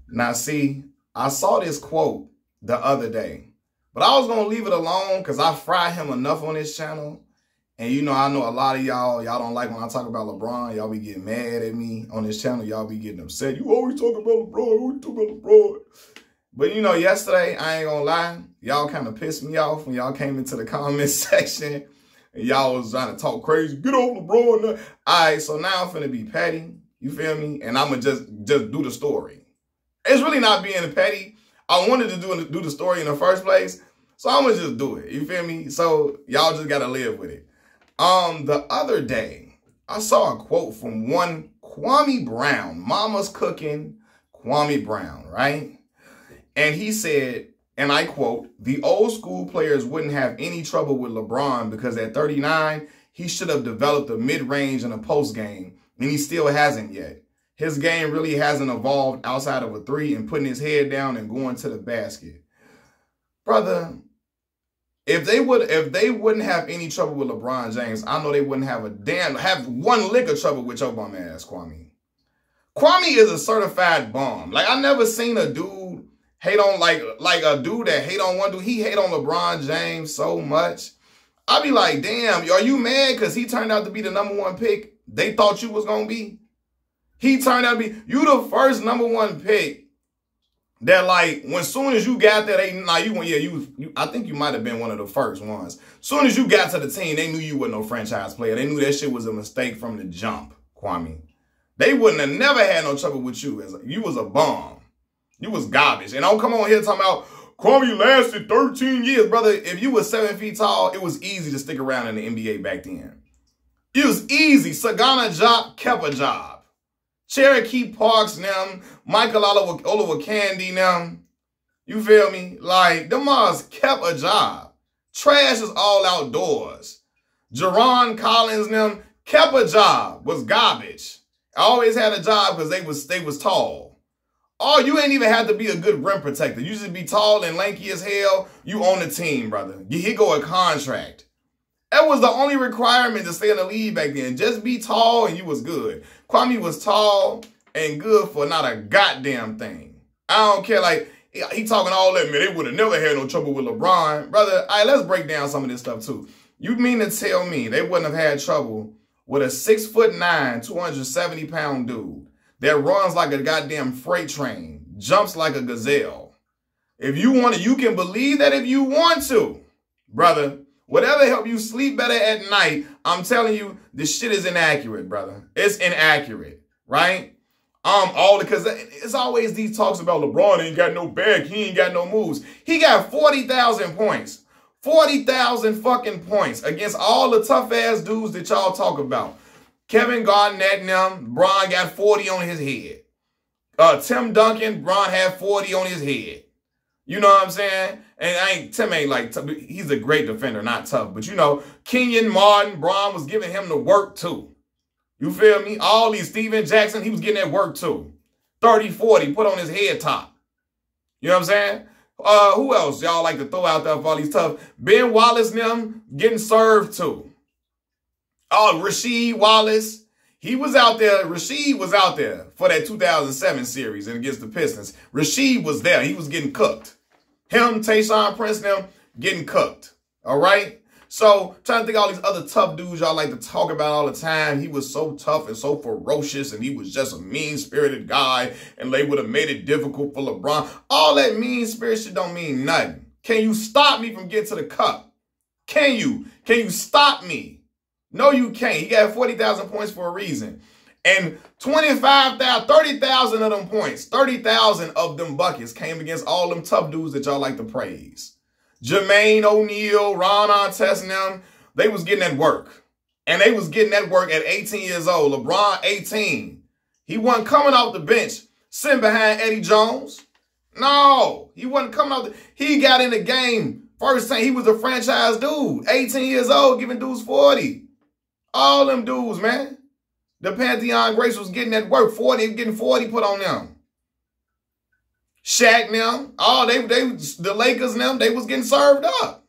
Now, see, I saw this quote the other day, but I was going to leave it alone because I fry him enough on this channel. And, you know, I know a lot of y'all don't like when I talk about LeBron. Y'all be getting mad at me on this channel. Y'all be getting upset. You always talk about LeBron. Always talk about LeBron. But, you know, yesterday, I ain't going to lie. Y'all kind of pissed me off when y'all came into the comment section. And y'all was trying to talk crazy. Get off LeBron. All right, so now I'm finna be petty. You feel me? And I'm going to just do the story. It's really not being petty. I wanted to do the story in the first place. So I'm going to just do it. You feel me? So y'all just got to live with it. The other day, I saw a quote from one Kwame Brown, Mama's Cooking Kwame Brown, right? And he said, and I quote, "The old school players wouldn't have any trouble with LeBron because at 39, he should have developed a mid-range and a post game, and he still hasn't yet. His game really hasn't evolved outside of a three and putting his head down and going to the basket." Brother, if they wouldn't have any trouble with LeBron James, I know they wouldn't have one lick of trouble with your bum ass, Kwame. Kwame is a certified bum. Like, I never seen a dude hate on like a dude that hate on one dude. He hate on LeBron James so much. I be like, damn, are you mad because he turned out to be the #1 pick they thought you was gonna be? He turned out to be you the first #1 pick. That like when soon as you got there, I think you might have been one of the first ones. Soon as you got to the team, they knew you wasn't no franchise player. They knew that shit was a mistake from the jump, Kwame. They wouldn't have never had no trouble with you. You was a bum. You was garbage. And don't come on here talking about Kwame lasted 13 years. Brother, if you was 7 feet tall, it was easy to stick around in the NBA back then. It was easy. Sagana job kept a job. Cherokee Parks, them, Michael Olowokandi, them. You feel me? Like, them moms kept a job. Trash is all outdoors. Jerron Collins, them, kept a job, was garbage. Always had a job because they was tall. Oh, you ain't even have to be a good rim protector. You just be tall and lanky as hell. You own the team, brother. Here go a contract. That was the only requirement to stay in the league back then. Just be tall and you was good. Kwame was tall and good for not a goddamn thing. I don't care. Like, he talking all that, man. They would have never had no trouble with LeBron. Brother, all right, let's break down some of this stuff too. You mean to tell me they wouldn't have had trouble with a 6'9", 270-pound dude that runs like a goddamn freight train, jumps like a gazelle? If you want to, you can believe that if you want to, brother. Whatever help you sleep better at night, I'm telling you, this shit is inaccurate, brother. It's inaccurate, right? Because it's always these talks about LeBron ain't got no bag, he ain't got no moves. He got 40,000 points. 40,000 fucking points against all the tough-ass dudes that y'all talk about. Kevin Garnett and them, Bron got 40 on his head. Tim Duncan, Bron had 40 on his head. You know what I'm saying? And Tim ain't like, he's a great defender, not tough. But you know, Kenyon Martin, Bron was giving him the work too. You feel me? All these Steven Jackson, he was getting that work too. 30, 40, put on his head top. You know what I'm saying? Who else y'all like to throw out there for all these tough? Ben Wallace and them getting served too. Oh, Rasheed Wallace. He was out there. Rasheed was out there for that 2007 series and against the Pistons. Rasheed was there. He was getting cooked. Him, Tayshaun Prince, them getting cooked. All right? So, trying to think of all these other tough dudes y'all like to talk about all the time. He was so tough and so ferocious, and he was just a mean-spirited guy, and they would have made it difficult for LeBron. All that mean-spirit shit don't mean nothing. Can you stop me from getting to the cup? Can you? Can you stop me? No, you can't. He got 40,000 points for a reason. And 25,000, 30,000 of them points, 30,000 of them buckets came against all them tough dudes that y'all like to praise. Jermaine O'Neal, Ron Artest and them, they was getting that work. And they was getting that work at 18 years old. LeBron, 18. He wasn't coming off the bench sitting behind Eddie Jones. No, he wasn't coming off he got in the game first time. He was a franchise dude, 18 years old, giving dudes 40. All them dudes, man. The Pantheon Grace was getting that work. 40, getting 40 put on them. Shaq them. Oh, the Lakers them, they was getting served up.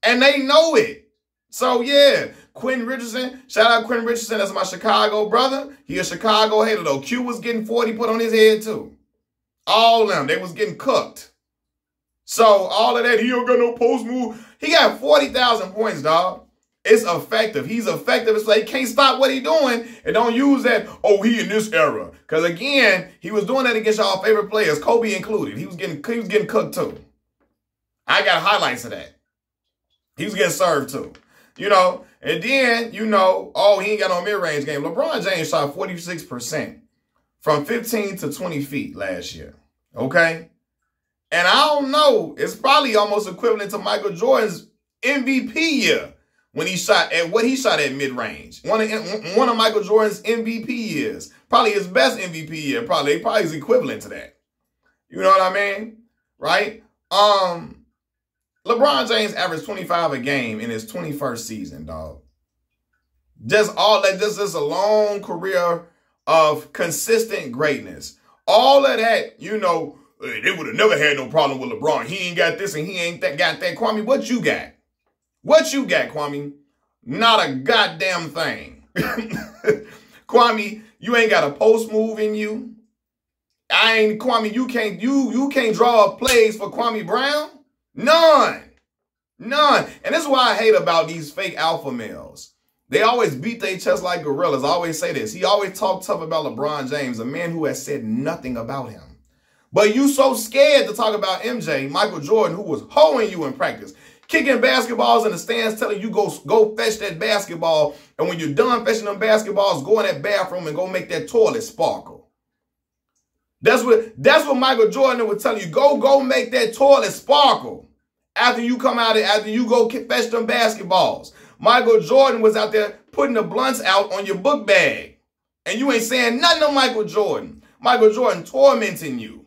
And they know it. So, yeah. Quentin Richardson. Shout out Quentin Richardson. That's my Chicago brother. He a Chicago hater, though. Q was getting 40 put on his head, too. All of them. They was getting cooked. So all of that, he don't got no post move. He got 40,000 points, dog. It's effective. He's effective. It's like he can't stop what he doing and don't use that, oh, he in this era. Because again, he was doing that against y'all favorite players, Kobe included. He was getting cooked too. I got highlights of that. He was getting served too. You know, and then, you know, oh, he ain't got no mid-range game. LeBron James shot 46% from 15 to 20 feet last year. Okay? And I don't know, it's probably almost equivalent to Michael Jordan's MVP year when he shot at what he shot at mid-range. One of Michael Jordan's MVP years. Probably his best MVP year. Probably is equivalent to that. You know what I mean? Right? LeBron James averaged 25 a game in his 21st season, dog. Just all that, this is a long career of consistent greatness. All of that, you know, they would have never had no problem with LeBron. He ain't got this and he ain't got that. Kwame, what you got? What you got, Kwame? Not a goddamn thing. Kwame, you ain't got a post move in you. Kwame, you can't draw up plays for Kwame Brown. None. And this is what I hate about these fake alpha males. They always beat their chest like gorillas. I always say this. He always talked tough about LeBron James, a man who has said nothing about him. But you so scared to talk about MJ, Michael Jordan, who was hoeing you in practice, kicking basketballs in the stands, telling you go fetch that basketball. And when you're done fetching them basketballs, go in that bathroom and go make that toilet sparkle. That's what Michael Jordan would tell you. Go make that toilet sparkle. After you come out, after you go fetch them basketballs. Michael Jordan was out there putting the blunts out on your book bag. And you ain't saying nothing to Michael Jordan. Michael Jordan tormenting you.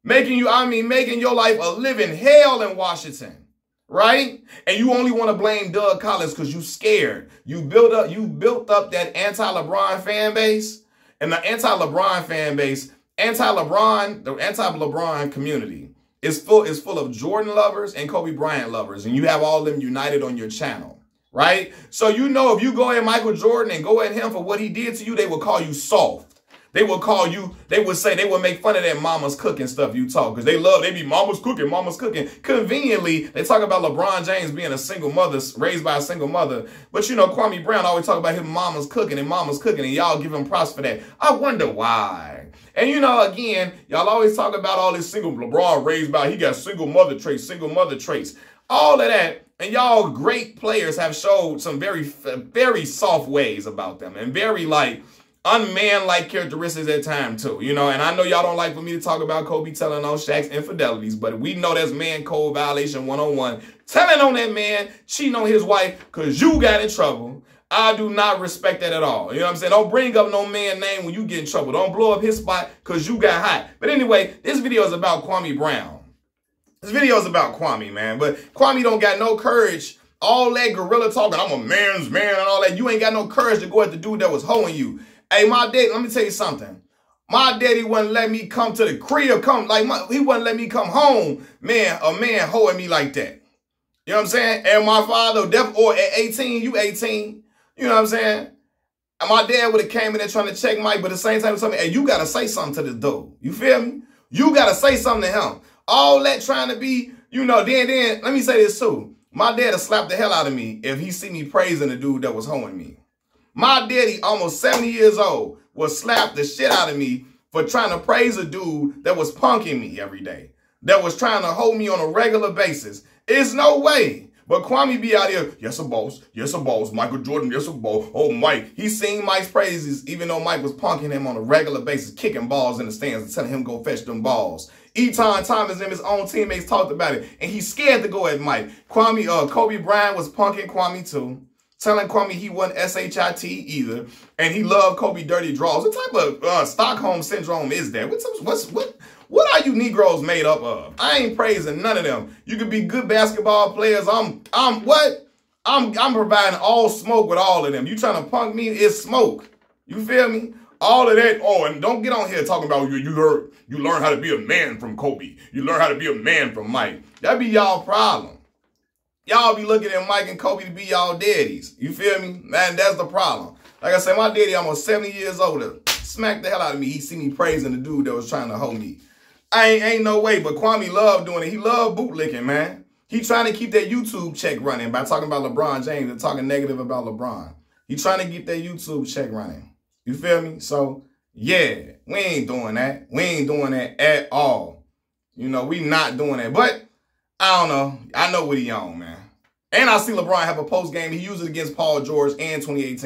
Making your life a living hell in Washington. Right? And you only want to blame Doug Collins because you scared. You built up that anti-LeBron fan base. And the anti-LeBron fan base, the anti-LeBron community is full of Jordan lovers and Kobe Bryant lovers. And you have all of them united on your channel. Right? So you know if you go at Michael Jordan and go at him for what he did to you, they will call you soft. They will call you, they would make fun of that mama's cooking stuff you talk. Because they be mama's cooking. Conveniently, they talk about LeBron James being a single mother, raised by a single mother. But you know, Kwame Brown always talk about his mama's cooking, and y'all give him props for that. I wonder why. And you know, again, y'all always talk about all this single LeBron raised by, he got single mother traits. All of that. And y'all great players have showed some very, very soft ways about them. And very, like, unman-like characteristics at times, too. You know, and I know y'all don't like for me to talk about Kobe telling on Shaq's infidelities. But we know that's man code violation 101. Telling on that man, cheating on his wife, because you got in trouble. I do not respect that at all. You know what I'm saying? Don't bring up no man name when you get in trouble. Don't blow up his spot because you got hot. But anyway, this video is about Kwame Brown. This video is about Kwame, man. But Kwame don't got no courage. All that gorilla talking, I'm a man's man and all that. You ain't got no courage to go at the dude that was hoeing you. Hey, my daddy, let me tell you something. My daddy wouldn't let me come to the crib, he wouldn't let me come home, man, a man hoeing me like that. You know what I'm saying? And my father, or at 18, you 18. You know what I'm saying? And my dad would have came in there trying to check Mike, but at the same time, hey, you got to say something to this dude. You feel me? You got to say something to him. All that trying to be, you know, then, let me say this too. My dad will slap the hell out of me if he see me praising the dude that was hoeing me. My daddy, almost 70 years old, will slap the shit out of me for trying to praise a dude that was punking me every day, that was trying to hold me on a regular basis. It's no way. But Kwame be out here, yes, a boss, Michael Jordan, yes, a boss. Oh, Mike, he sing Mike's praises, even though Mike was punking him on a regular basis, kicking balls in the stands and telling him go fetch them balls. Eton Thomas and his own teammates talked about it, and he's scared to go at Mike. Kobe Bryant was punking Kwame too, telling Kwame he wasn't SHIT either, and he loved Kobe dirty draws. What type of Stockholm syndrome is that? What are you Negroes made up of? I ain't praising none of them. You could be good basketball players. I'm providing all smoke with all of them. You trying to punk me? It's smoke. You feel me? All of that. Oh, and don't get on here talking about you learn how to be a man from Kobe. You learn how to be a man from Mike. That be y'all problem. Y'all be looking at Mike and Kobe to be y'all daddies. You feel me? Man, that's the problem. Like I said, my daddy almost 70 years older. Smacked the hell out of me. He see me praising the dude that was trying to hold me. Ain't no way. But Kwame love doing it. He love bootlicking, man. He trying to keep that YouTube check running by talking about LeBron James and talking negative about LeBron. He trying to get that YouTube check running. You feel me? So, yeah, we ain't doing that. We ain't doing that at all. You know, we not doing that. But, I don't know. I know what he on, man. And I see LeBron have a post game. He used it against Paul George in 2018.